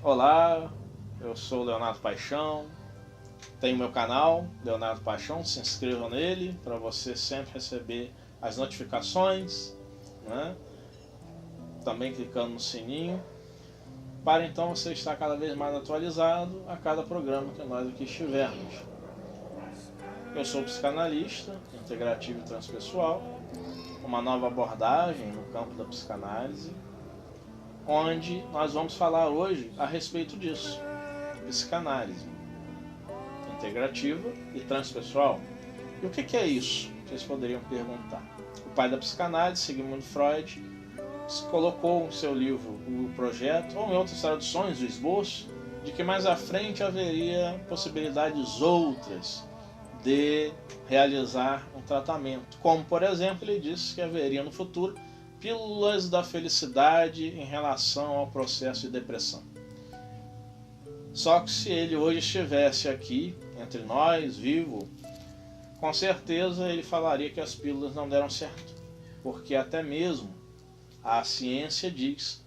Olá, eu sou o Leonardo Paixão, tenho meu canal, Leonardo Paixão, se inscreva nele para você sempre receber as notificações, né? Também clicando no sininho, para então você estar cada vez mais atualizado a cada programa que nós aqui estivermos. Eu sou psicanalista, integrativo e transpessoal, uma nova abordagem no campo da psicanálise, onde nós vamos falar hoje a respeito disso, psicanálise integrativa e transpessoal. E o que é isso? Vocês poderiam perguntar. O pai da psicanálise, Sigmund Freud, colocou em seu livro o projeto, ou em outras traduções, o esboço, de que mais à frente haveria possibilidades outras de realizar um tratamento. Como, por exemplo, ele disse que haveria no futuro pílulas da felicidade em relação ao processo de depressão. Só que se ele hoje estivesse aqui, entre nós, vivo, com certeza ele falaria que as pílulas não deram certo. Porque até mesmo a ciência diz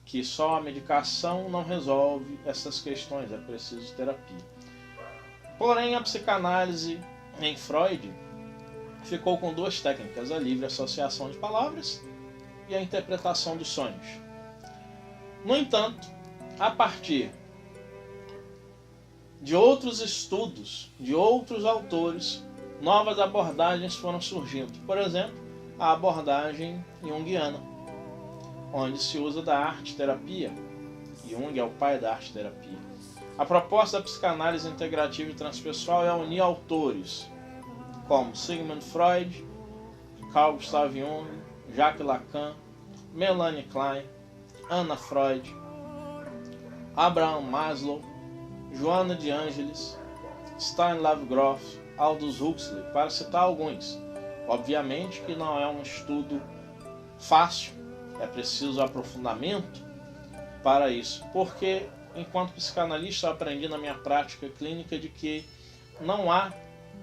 que só a medicação não resolve essas questões, é preciso terapia. Porém, a psicanálise em Freud ficou com duas técnicas, a livre associação de palavras e a interpretação dos sonhos. No entanto, a partir de outros estudos, de outros autores, novas abordagens foram surgindo. Por exemplo, a abordagem junguiana, onde se usa da arte-terapia. Jung é o pai da arte-terapia. A proposta da psicanálise integrativa e transpessoal é unir autores como Sigmund Freud, Carl Gustav Jung, Jacques Lacan, Melanie Klein, Anna Freud, Abraham Maslow, Joana de Ângeles, Stanislav Grof, Aldous Huxley, para citar alguns. Obviamente que não é um estudo fácil, é preciso aprofundamento para isso, porque enquanto psicanalista eu aprendi na minha prática clínica de que não há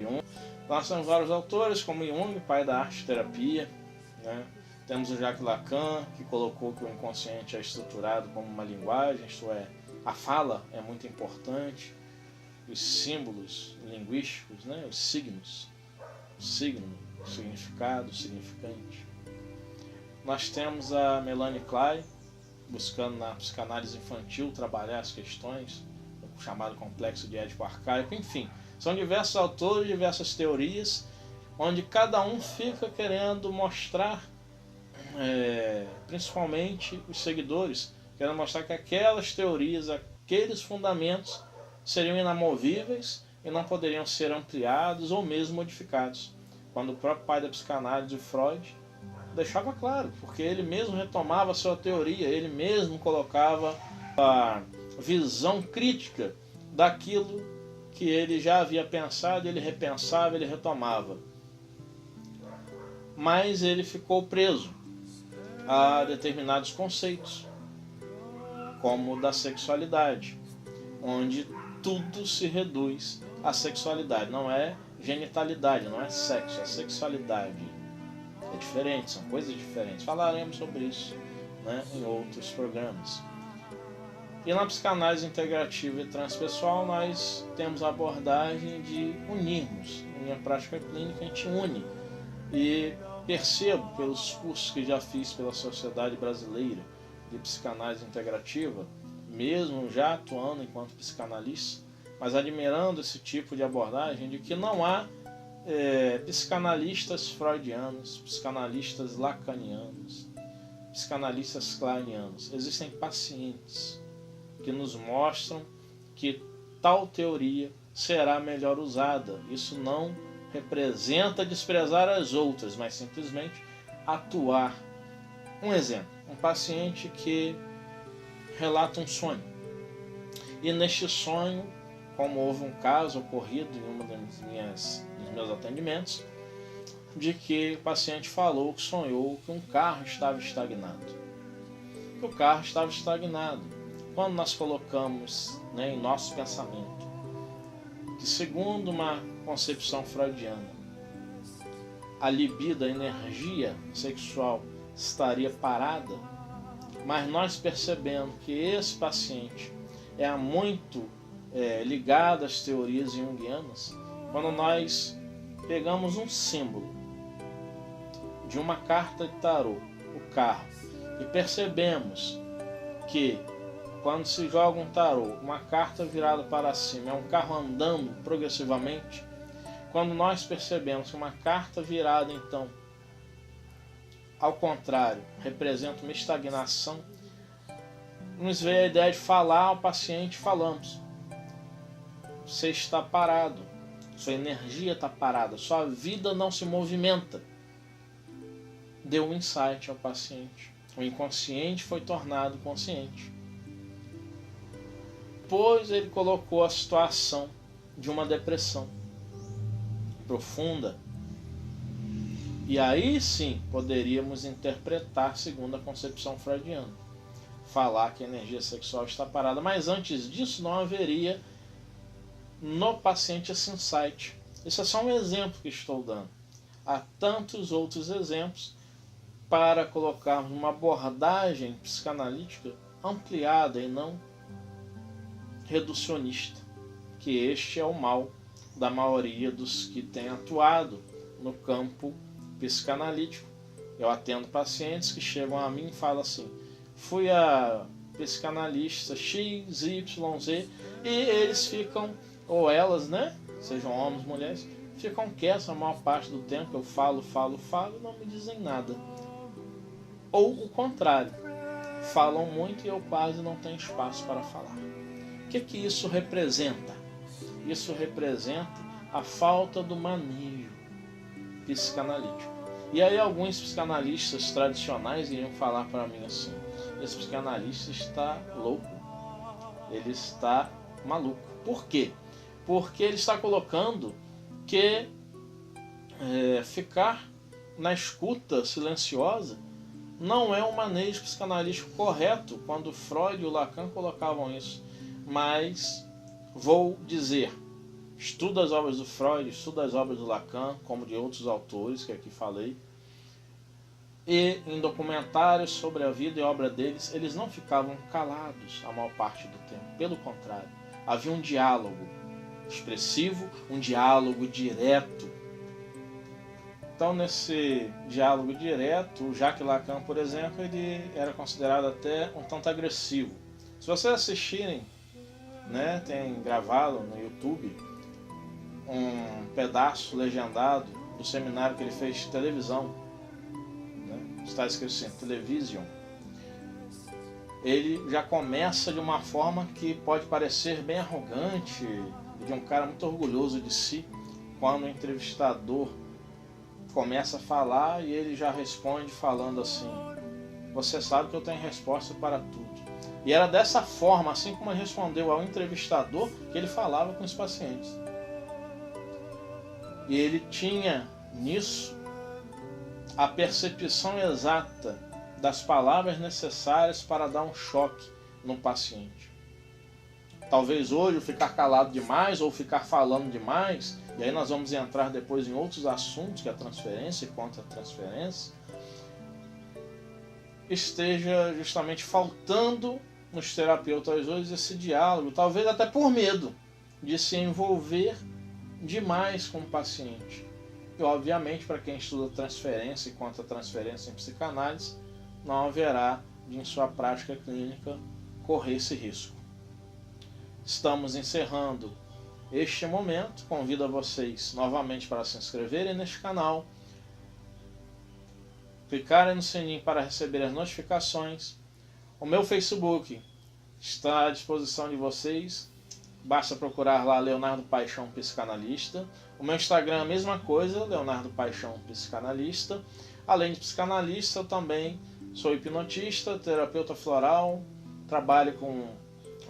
Jung. Nós temos vários autores como Jung, pai da arte-terapia, né? Temos o Jacques Lacan, que colocou que o inconsciente é estruturado como uma linguagem, isto é, a fala é muito importante, os símbolos linguísticos, né? Os signos, o signo, o significado, o significante. Nós temos a Melanie Klein, buscando na psicanálise infantil trabalhar as questões, o chamado complexo de Édipo arcaico, enfim. São diversos autores, diversas teorias, onde cada um fica querendo mostrar, principalmente os seguidores, querendo mostrar que aquelas teorias, aqueles fundamentos seriam inamovíveis e não poderiam ser ampliados ou mesmo modificados. Quando o próprio pai da psicanálise, Freud, deixava claro, porque ele mesmo retomava a sua teoria, ele mesmo colocava a visão crítica daquilo que ele já havia pensado, ele repensava, ele retomava. Mas ele ficou preso a determinados conceitos, como o da sexualidade, onde tudo se reduz à sexualidade. Não é genitalidade, não é sexo, é sexualidade. É diferente, são coisas diferentes. Falaremos sobre isso, né, em outros programas. E na psicanálise integrativa e transpessoal nós temos a abordagem de unirmos. Em minha prática clínica a gente une. E percebo pelos cursos que já fiz pela Sociedade Brasileira de Psicanálise Integrativa, mesmo já atuando enquanto psicanalista, mas admirando esse tipo de abordagem, de que não há psicanalistas freudianos, psicanalistas lacanianos, psicanalistas kleinianos. Existem pacientes que nos mostram que tal teoria será melhor usada. Isso não representa desprezar as outras, mas simplesmente atuar. Um exemplo, um paciente que relata um sonho. E neste sonho, como houve um caso ocorrido em uma dos meus atendimentos, de que o paciente falou que sonhou que um carro estava estagnado. Que o carro estava estagnado. Quando nós colocamos, né, em nosso pensamento que, segundo uma concepção freudiana, a libido, a energia sexual estaria parada, mas nós percebendo que esse paciente é muito ligada às teorias junguianas, quando nós pegamos um símbolo de uma carta de tarô, o carro, e percebemos que quando se joga um tarô, uma carta virada para cima é um carro andando progressivamente. Quando nós percebemos que uma carta virada, então, ao contrário, representa uma estagnação, nos veio a ideia de falar ao paciente, falamos: você está parado, sua energia está parada, sua vida não se movimenta. Deu um insight ao paciente. O inconsciente foi tornado consciente, pois ele colocou a situação de uma depressão profunda. E aí sim poderíamos interpretar segundo a concepção freudiana, falar que a energia sexual está parada, mas antes disso não haveria no paciente esse insight. Isso é só um exemplo que estou dando. Há tantos outros exemplos para colocarmos uma abordagem psicanalítica ampliada e não reducionista, que este é o mal da maioria dos que têm atuado no campo psicanalítico. Eu atendo pacientes que chegam a mim e falam assim: fui a psicanalista X, Y, Z, e eles ficam, ou elas, né, sejam homens, mulheres, ficam quietos a maior parte do tempo. Eu falo, e não me dizem nada. Ou o contrário, falam muito e eu quase não tenho espaço para falar. O que isso representa? Isso representa a falta do manejo psicanalítico. E aí alguns psicanalistas tradicionais iriam falar para mim assim: esse psicanalista está louco, ele está maluco. Por quê? Porque ele está colocando que ficar na escuta silenciosa não é um manejo psicanalítico correto, quando Freud e o Lacan colocavam isso. Mas vou dizer: estuda as obras do Freud, estuda as obras do Lacan, como de outros autores que aqui falei, e em documentários sobre a vida e obra deles, eles não ficavam calados a maior parte do tempo. Pelo contrário, havia um diálogo expressivo, um diálogo direto. Então, nesse diálogo direto, o Jacques Lacan, por exemplo, ele era considerado até um tanto agressivo. Se vocês assistirem, né, tem gravado no YouTube um pedaço legendado do seminário que ele fez de televisão, né, está escrito assim, Television. Ele já começa de uma forma que pode parecer bem arrogante, de um cara muito orgulhoso de si, quando o entrevistador começa a falar e ele já responde falando assim: você sabe que eu tenho resposta para tudo. E era dessa forma, assim como ele respondeu ao entrevistador, que ele falava com os pacientes. E ele tinha nisso a percepção exata das palavras necessárias para dar um choque no paciente. Talvez hoje, ficar calado demais ou ficar falando demais, e aí nós vamos entrar depois em outros assuntos, que é a transferência e contra-transferência, esteja justamente faltando nos terapeutas hoje esse diálogo, talvez até por medo de se envolver demais com o paciente. E obviamente, para quem estuda transferência e contra-transferência em psicanálise, não haverá de, em sua prática clínica, correr esse risco. Estamos encerrando este momento. Convido a vocês novamente para se inscreverem neste canal, clicarem no sininho para receber as notificações. O meu Facebook está à disposição de vocês, basta procurar lá Leonardo Paixão Psicanalista. O meu Instagram a mesma coisa, Leonardo Paixão Psicanalista. Além de psicanalista, eu também sou hipnotista, terapeuta floral, trabalho com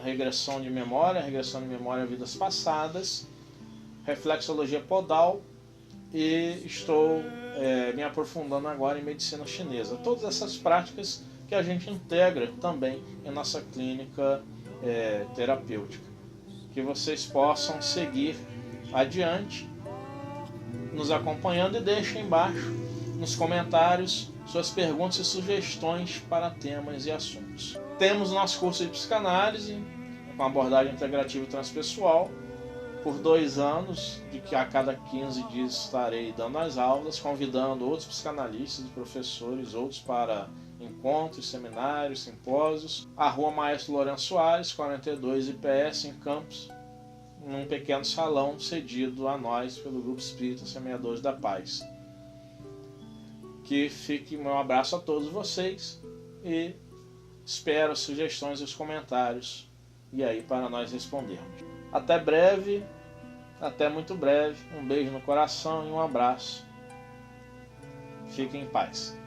regressão de memória a vidas passadas, reflexologia podal, e estou me aprofundando agora em medicina chinesa. Todas essas práticas que a gente integra também em nossa clínica terapêutica. Que vocês possam seguir adiante, nos acompanhando, e deixem embaixo nos comentários suas perguntas e sugestões para temas e assuntos. Temos nosso curso de psicanálise, com abordagem integrativa e transpessoal, por 2 anos, de que a cada 15 dias estarei dando as aulas, convidando outros psicanalistas, professores, outros para encontros, seminários, simpósios. A Rua Maestro Lourenço Soares, 42 IPS, em Campos, num pequeno salão cedido a nós pelo Grupo Espírita Semeadores da Paz. Que fique meu abraço a todos vocês e espero as sugestões e os comentários e aí para nós respondermos. Até breve, até muito breve. Um beijo no coração e um abraço. Fiquem em paz.